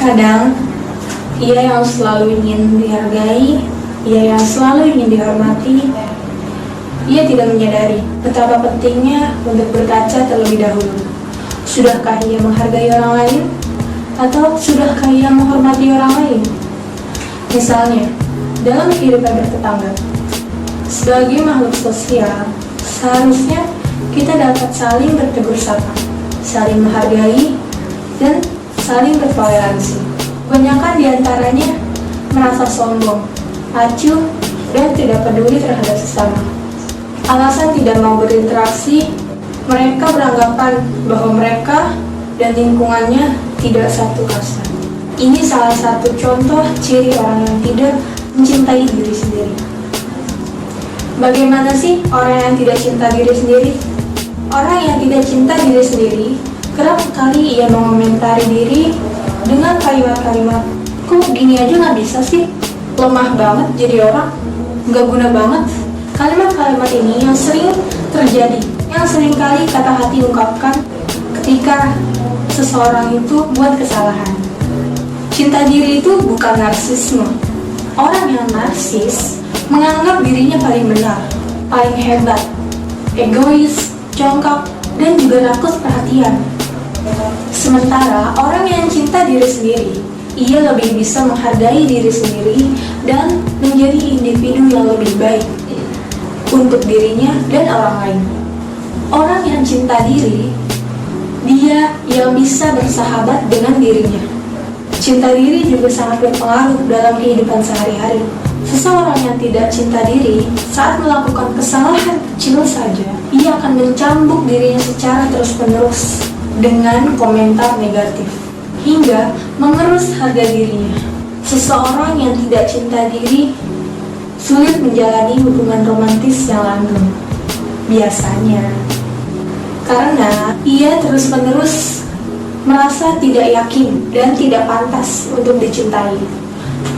Kadang, ia yang selalu ingin dihargai, ia yang selalu ingin dihormati, ia tidak menyadari betapa pentingnya untuk berkaca terlebih dahulu. Sudahkah ia menghargai orang lain? Atau sudahkah ia menghormati orang lain? Misalnya, dalam kehidupan bertetangga, sebagai makhluk sosial, seharusnya kita dapat saling bertegur sapa, saling menghargai, dan saling bertoleransi. Kebanyakan diantaranya merasa sombong, acuh, dan tidak peduli terhadap sesama. Alasan tidak mau berinteraksi, mereka beranggapan bahwa mereka dan lingkungannya tidak satu kasta. Ini salah satu contoh ciri orang yang tidak mencintai diri sendiri. Bagaimana sih orang yang tidak cinta diri sendiri? Orang yang tidak cinta diri sendiri kerap kali ia mengomentari diri dengan kalimat-kalimat, kok gini aja gak bisa sih? Lemah banget jadi orang, gak guna banget. Kalimat-kalimat ini yang sering terjadi, yang sering kali kata hati ungkapkan ketika seseorang itu buat kesalahan. Cinta diri itu bukan narsisme. Orang yang narsis menganggap dirinya paling benar, paling hebat, egois, jongkok, dan juga rakus perhatian. Sementara orang yang cinta diri sendiri, ia lebih bisa menghargai diri sendiri dan menjadi individu yang lebih baik untuk dirinya dan orang lain. Orang yang cinta diri, dia yang bisa bersahabat dengan dirinya. Cinta diri juga sangat berpengaruh dalam kehidupan sehari-hari. Seseorang yang tidak cinta diri, saat melakukan kesalahan kecil saja, ia akan mencambuk dirinya secara terus-menerus dengan komentar negatif, hingga mengerus harga dirinya. Seseorang yang tidak cinta diri sulit menjalani hubungan romantis yang langgeng. Biasanya, karena ia terus-menerus merasa tidak yakin dan tidak pantas untuk dicintai.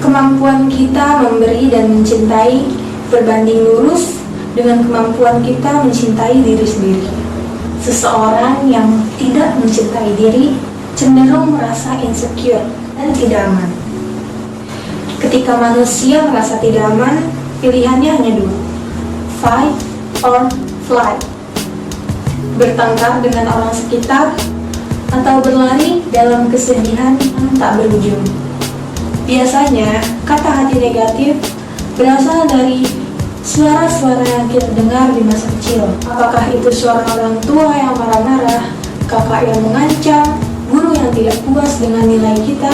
Kemampuan kita memberi dan mencintai berbanding lurus dengan kemampuan kita mencintai diri sendiri. Seseorang yang tidak mencintai diri cenderung merasa insecure dan tidak aman. Ketika manusia merasa tidak aman, pilihannya hanya dua, fight or flight. Bertengkar dengan orang sekitar atau berlari dalam kesedihan yang tak berujung. Biasanya, kata hati negatif berasal dari suara-suara yang kita dengar di masa kecil. Apakah itu suara orang tua yang marah-marah, kakak yang mengancam, guru yang tidak puas dengan nilai kita,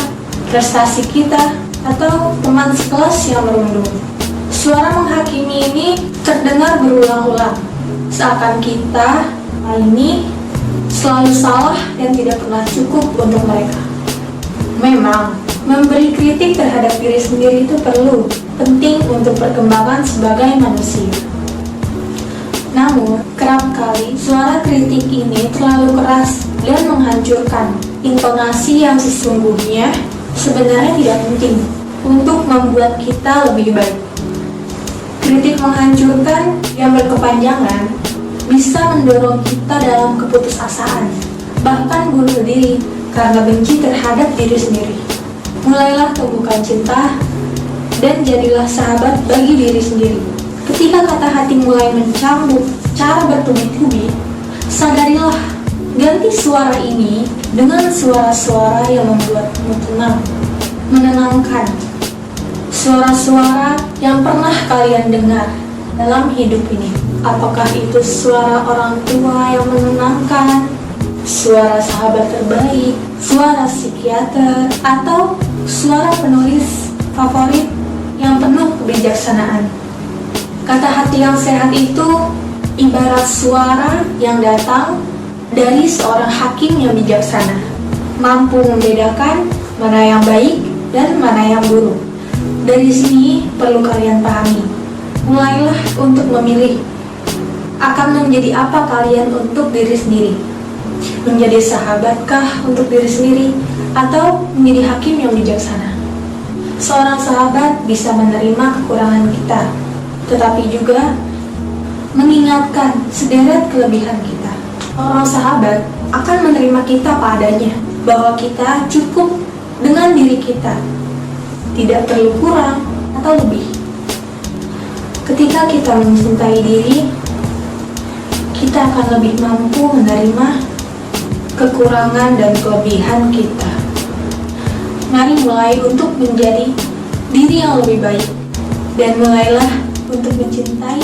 prestasi kita, atau teman sekelas yang merundung. Suara menghakimi ini terdengar berulang-ulang, seakan kita ini selalu salah dan tidak pernah cukup untuk mereka. Memang, memberi kritik terhadap diri sendiri itu perlu, penting untuk perkembangan sebagai manusia. Namun, kerap kali suara kritik ini terlalu keras dan menghancurkan. Intonasi yang sesungguhnya sebenarnya tidak penting untuk membuat kita lebih baik. Kritik menghancurkan yang berkepanjangan bisa mendorong kita dalam keputusasaan, bahkan bunuh diri karena benci terhadap diri sendiri. Mulailah tumbuhkan cinta dan jadilah sahabat bagi diri sendiri. Ketika kata hati mulai mencambuk cara bertubi-tubi, sadarilah, ganti suara ini dengan suara-suara yang membuatmu tenang, menenangkan. Suara-suara yang pernah kalian dengar dalam hidup ini. Apakah itu suara orang tua yang menenangkan, suara sahabat terbaik, suara psikiater, atau suara penulis favorit yang penuh kebijaksanaan? Kata hati yang sehat itu ibarat suara yang datang dari seorang hakim yang bijaksana, mampu membedakan mana yang baik dan mana yang buruk. Dari sini perlu kalian pahami, mulailah untuk memilih akan menjadi apa kalian untuk diri sendiri. Menjadi sahabatkah untuk diri sendiri atau menjadi hakim yang bijaksana? Seorang sahabat bisa menerima kekurangan kita, tetapi juga mengingatkan sederet kelebihan kita. Orang sahabat akan menerima kita padanya, bahwa kita cukup dengan diri kita. Tidak perlu kurang atau lebih. Ketika kita mencintai diri, kita akan lebih mampu menerima kekurangan dan kelebihan kita. Mari mulai untuk menjadi diri yang lebih baik, dan mulailah untuk mencintai